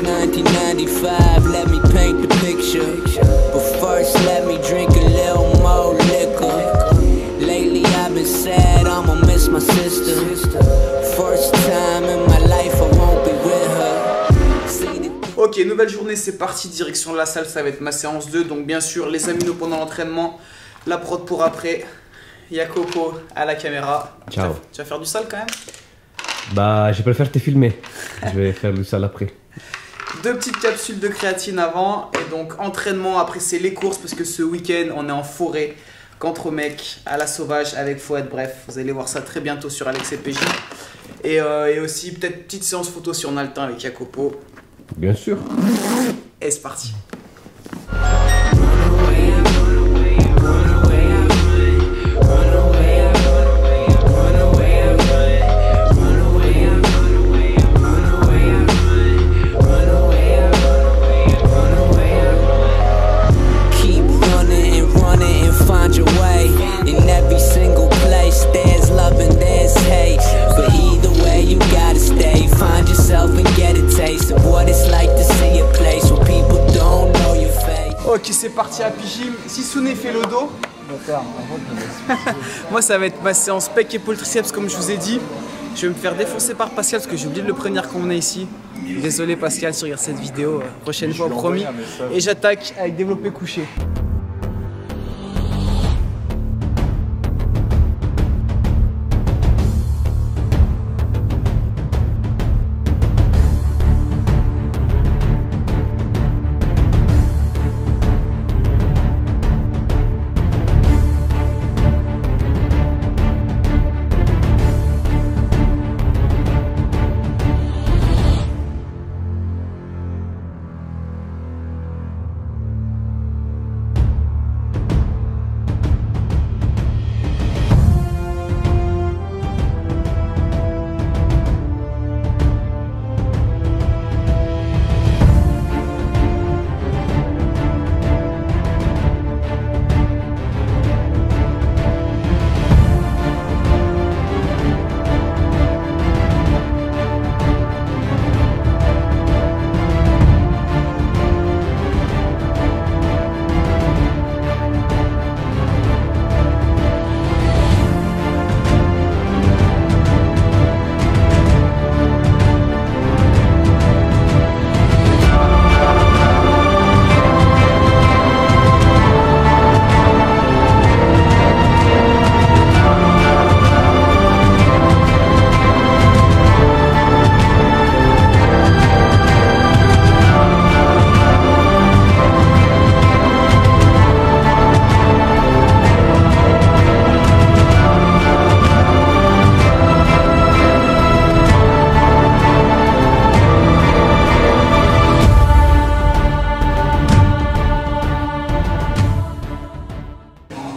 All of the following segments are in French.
since 1995, let me paint the picture. But first let me drink a little more liquor. Lately I've been sad, I'ma miss my sister. First time in my life I won't be with her. Ok, nouvelle journée, c'est parti, direction de la salle, ça va être ma séance 2. Donc bien sûr, les aminos pendant l'entraînement, la prod pour après. Il y a Coco à la caméra. Ciao. Tu vas faire du sale quand même? Bah, je préfère te filmer. Je vais faire du sale après. 2 petites capsules de créatine avant. Et donc entraînement, après c'est les courses. Parce que ce week-end, on est en forêt. Contre mecs, à la sauvage, avec Fouad. Bref, vous allez voir ça très bientôt sur Alex et PJ. Et aussi peut-être petite séance photo si on a le temps avec Jacopo. Bien sûr. Et c'est parti. Ok, c'est parti à Pigim. Si Souné fait le dos, moi ça va être ma séance pec, épaule, triceps comme je vous ai dit. Je vais me faire défoncer par Pascal parce que j'ai oublié de le prévenir quand on est ici. Désolé Pascal si tu regardes cette vidéo, prochaine fois promis. Et j'attaque avec développé couché.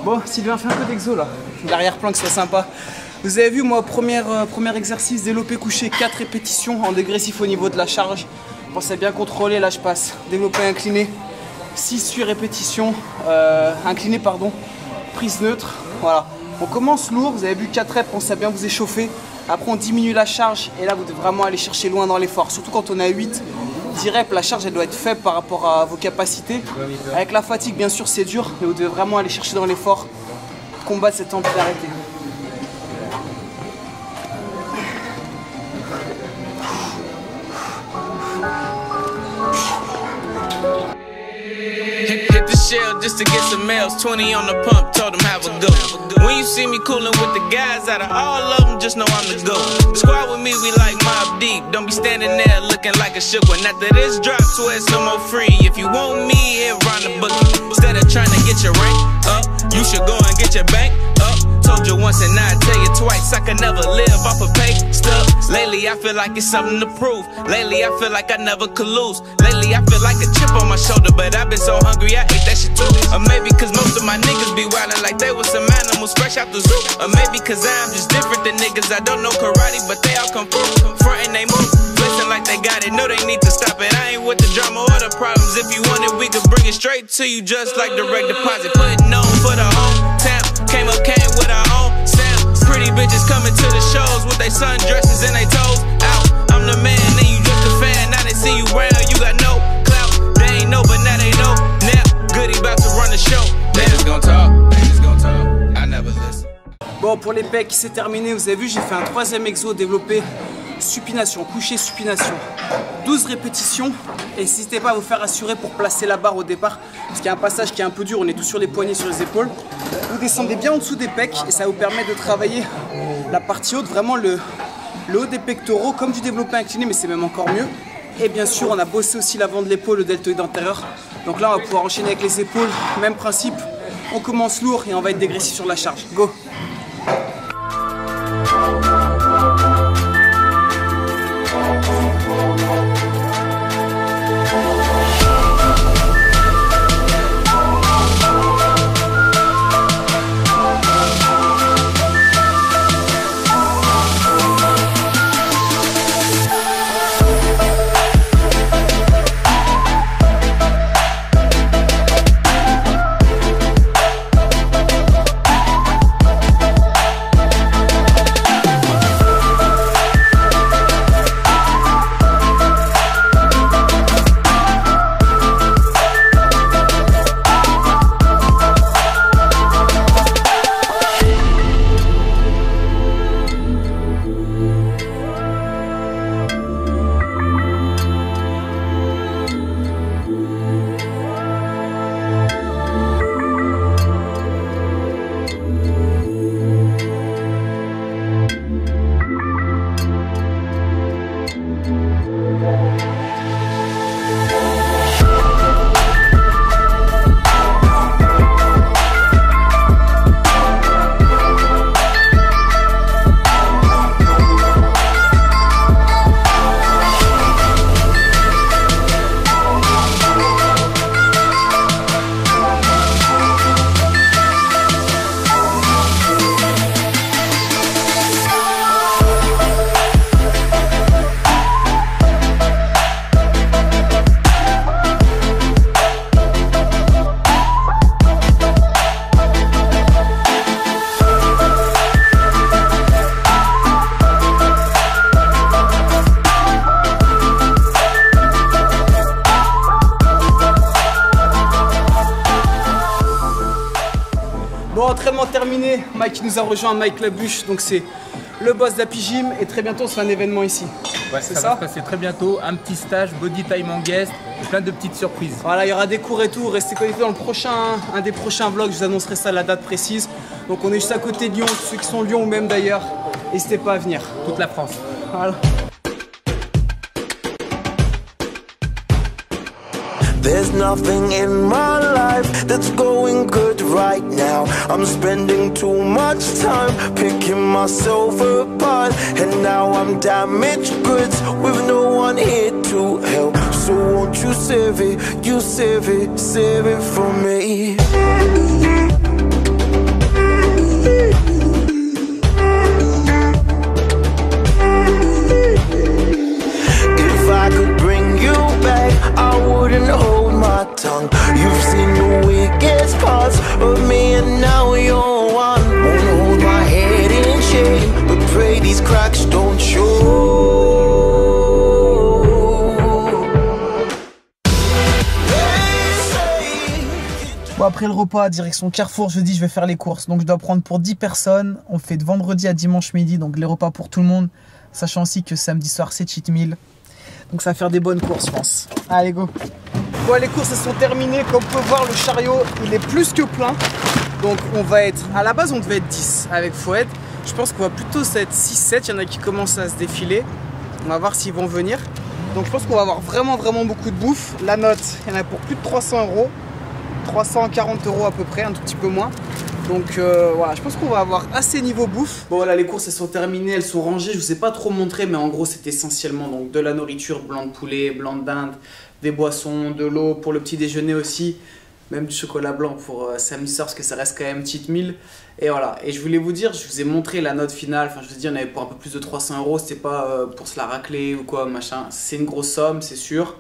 Bon, Sylvain fait un peu d'exo là, l'arrière-plan que ce soit sympa. Vous avez vu moi, premier exercice, développé couché, 4 répétitions en dégressif au niveau de la charge. Pensez à bien contrôler, là je passe, développé incliné, 6-8 répétitions, incliné pardon, prise neutre, voilà. On commence lourd, vous avez vu 4 reps, pensez à bien vous échauffer. Après on diminue la charge et là vous devez vraiment aller chercher loin dans l'effort, surtout quand on est à 8. 10 reps, la charge elle doit être faible par rapport à vos capacités. Avec la fatigue bien sûr c'est dur, mais vous devez vraiment aller chercher dans l'effort, combattre cette envie d'arrêter. Hit the shell just to get some mails, 20 on the pump, told them have a go. When you see me coolin' with the guys, out of all of them, just know I'm the GOAT. Squad with me, we like Mob Deep. Don't be standing there looking like a shook one. After this drop, swear it's no more free. If you want me, here run the bookie. Instead of trying to get your rank up, you should go and get your bank up. Told you once and now I tell you twice, I can never live off a pay stub. Lately I feel like it's something to prove. Lately I feel like I never could lose. Lately I feel like a chip on my shoulder, but I've been so hungry I ate that shit too. Or maybe cause most of my niggas be wildin' like they was some animals fresh out the zoo. Or maybe cause I'm just different than niggas. I don't know karate, but they all come from front and they move, flexing like they got it. No, they need to stop it. I ain't with the drama or the problems. If you want it, we could bring it straight to you, just like direct deposit. Putting on for the hometown. Came with our own sound. Pretty bitches coming to the shows with their sundresses and they toes out. I'm the man, then you just a fan. Now they see you round, you pour les pecs, c'est terminé. Vous avez vu, j'ai fait un troisième exo développé supination, coucher supination. 12 répétitions. Et n'hésitez pas à vous faire assurer pour placer la barre au départ. Parce qu'il y a un passage qui est un peu dur, on est tous sur les poignets, sur les épaules. Vous descendez bien en dessous des pecs et ça vous permet de travailler la partie haute, vraiment le haut des pectoraux, comme du développé incliné, mais c'est même encore mieux. Et bien sûr, on a bossé aussi l'avant de l'épaule, le deltoïde antérieur. Donc là, on va pouvoir enchaîner avec les épaules. Même principe, on commence lourd et on va être dégressif sur la charge. Go! Bon, entraînement terminé. Mike nous a rejoint, Mike Labuche, donc c'est le boss d'Happy Gym et très bientôt on se fait un événement ici. Ouais, ça va se passer très bientôt, un petit stage, body time en guest, et plein de petites surprises. Voilà, il y aura des cours et tout, restez connectés dans un des prochains vlogs, je vous annoncerai ça, la date précise. Donc on est juste à côté de Lyon, ceux qui sont de Lyon ou même d'ailleurs, n'hésitez pas à venir. Toute la France. Voilà. There's nothing in my life that's going good right now. I'm spending too much time picking myself apart, and now I'm damaged goods with no one here to help. So won't you save it, save it for me. If I could bring you back, I wouldn't hold my tongue. You've seen the weakest parts of me and now you're one. Won't hold my head in shame, but pray these cracks don't show. Bon, après le repas, direction Carrefour, jeudi je vais faire les courses. Donc je dois prendre pour 10 personnes. On fait de vendredi à dimanche midi, donc les repas pour tout le monde. Sachant aussi que samedi soir c'est cheat meal. Donc ça va faire des bonnes courses je pense. Allez go. Bon, les courses elles sont terminées. Comme vous pouvez voir, le chariot il est plus que plein. Donc on va être, à la base on devait être 10 avec Fouad. Je pense qu'on va plutôt être 6-7. Il y en a qui commencent à se défiler. On va voir s'ils vont venir. Donc je pense qu'on va avoir vraiment beaucoup de bouffe. La note, il y en a pour plus de 300 €. 340 € à peu près, un tout petit peu moins. Donc voilà, je pense qu'on va avoir assez niveau bouffe. Bon voilà, les courses elles sont terminées, elles sont rangées. Je vous ai pas trop montré, mais en gros c'est essentiellement donc de la nourriture, blanc de poulet, blanc de dinde, des boissons, de l'eau pour le petit déjeuner aussi, même du chocolat blanc pour samedi soir parce que ça reste quand même cheat meal. Et voilà, et je voulais vous dire, je vous ai montré la note finale. Enfin, je vous ai dit, on avait pour un peu plus de 300 €. C'était pas pour se la racler ou quoi, machin. C'est une grosse somme, c'est sûr.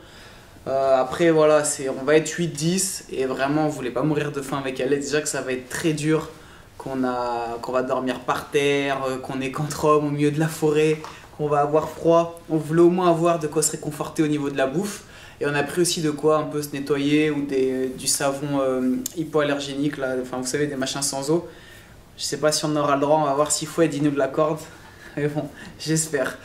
Après voilà, on va être 8-10 et vraiment on voulait pas mourir de faim avec elle. Déjà que ça va être très dur, qu'on va dormir par terre, qu'on est qu'entre hommes au milieu de la forêt, qu'on va avoir froid. On voulait au moins avoir de quoi se réconforter au niveau de la bouffe. Et on a pris aussi de quoi un peu se nettoyer ou du savon hypoallergénique là, enfin vous savez, des machins sans eau. Je sais pas si on aura le droit, on va voir si Fouad il nous l'accorde. Mais bon, j'espère.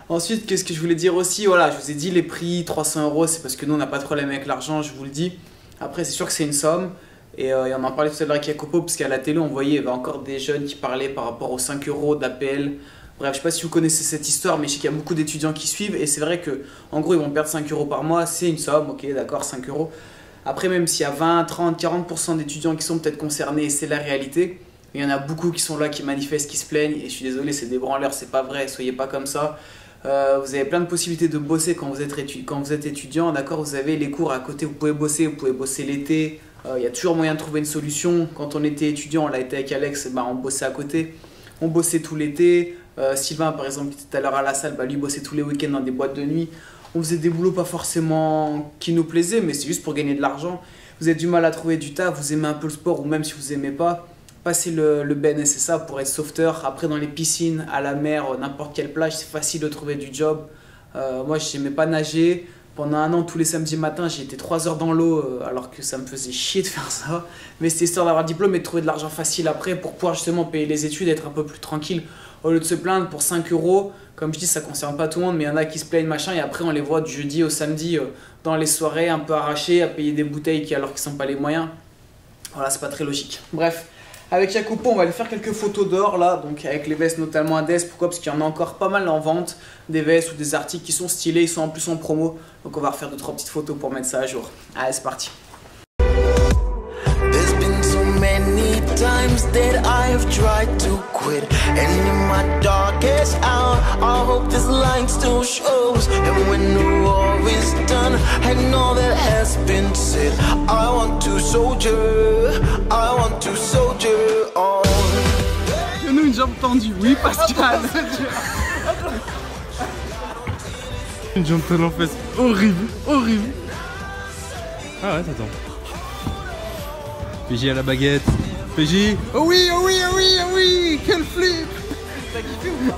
Ensuite, qu'est-ce que je voulais dire aussi, voilà, je vous ai dit les prix, 300 €, c'est parce que nous on n'a pas de problème avec l'argent, je vous le dis. Après, c'est sûr que c'est une somme. Et on en parlait tout à l'heure avec Jacopo, parce qu'à la télé, on voyait, il y avait encore des jeunes qui parlaient par rapport aux 5 € d'APL. Bref, je sais pas si vous connaissez cette histoire, mais je sais qu'il y a beaucoup d'étudiants qui suivent. Et c'est vrai que, en gros, ils vont perdre 5 € par mois, c'est une somme, ok, d'accord, 5 €. Après, même s'il y a 20, 30, 40% d'étudiants qui sont peut-être concernés, et c'est la réalité, il y en a beaucoup qui sont là, qui manifestent, qui se plaignent. Et je suis désolé, c'est des branleurs, c'est pas vrai, soyez pas comme ça. Vous avez plein de possibilités de bosser quand vous êtes étudiant, d'accord. Vous avez les cours à côté, vous pouvez bosser l'été. Il y a toujours moyen de trouver une solution. Quand on était étudiant, on l'a été avec Alex, bah, on bossait à côté. On bossait tout l'été. Sylvain, par exemple, qui était tout à l'heure à la salle, bah, lui bossait tous les week-ends dans des boîtes de nuit. On faisait des boulots pas forcément qui nous plaisaient, mais c'est juste pour gagner de l'argent. Vous avez du mal à trouver du taf, vous aimez un peu le sport, ou même si vous aimez pas, passez le BNSSA pour être sauveteur. Après, dans les piscines, à la mer, n'importe quelle plage, c'est facile de trouver du job. Moi, je n'aimais pas nager. Pendant un an, tous les samedis matins, j'ai été 3 heures dans l'eau, alors que ça me faisait chier de faire ça. Mais c'était histoire d'avoir le diplôme et de trouver de l'argent facile après pour pouvoir justement payer les études et être un peu plus tranquille. Au lieu de se plaindre pour 5 €, comme je dis, ça concerne pas tout le monde, mais il y en a qui se plaignent, machin, et après on les voit du jeudi au samedi dans les soirées, un peu arrachés, à payer des bouteilles alors qu'ils n'ont pas les moyens. Voilà, c'est pas très logique. Bref. Avec Jacopo, on va aller faire quelques photos dehors là, donc avec les vestes notamment Hades. Pourquoi? Parce qu'il y en a encore pas mal en vente, des vestes ou des articles qui sont stylés, ils sont en plus en promo. Donc on va refaire 2-3 petites photos pour mettre ça à jour. Allez, c'est parti. There's been so many times that I've tried to quit, and in my darkest hour I hope this light still shows. And when the war is done and all that has been said, I want to soldier on. Nous une jambe tendue, oui Pascal. Une jambe tendue en face, horrible. Ah ouais, attends. PJ à la baguette. PJ. Oh oui, quel flip. T'as kiffé ou pas?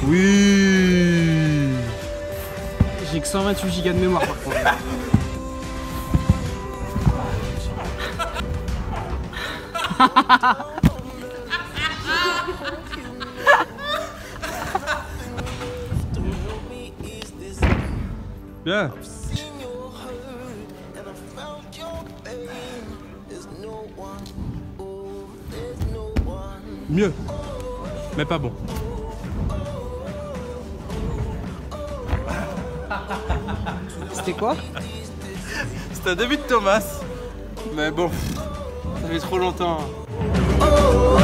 Oui. J'ai que 128 Go de mémoire par contre. Bien. Mieux. Mais pas bon. C'était quoi? C'était un début de Thomas. Mais bon, ça fait trop longtemps. Oh,